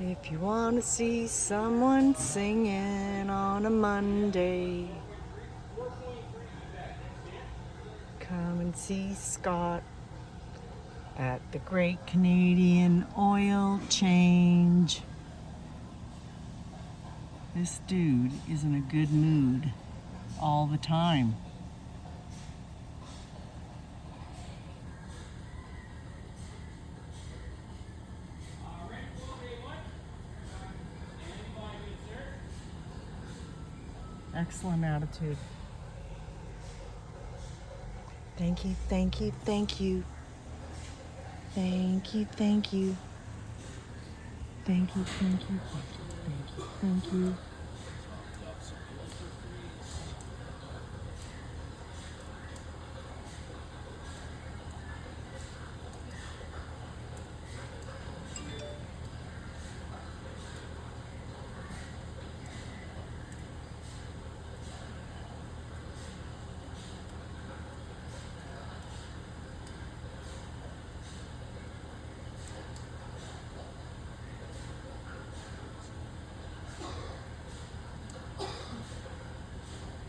If you want to see someone singing on a Monday, come and see Scott at the Great Canadian Oil Change. This dude is in a good mood all the time. Excellent attitude. Thank you, thank you, thank you. Thank you, thank you. Thank you, thank you, thank you, thank you, thank you.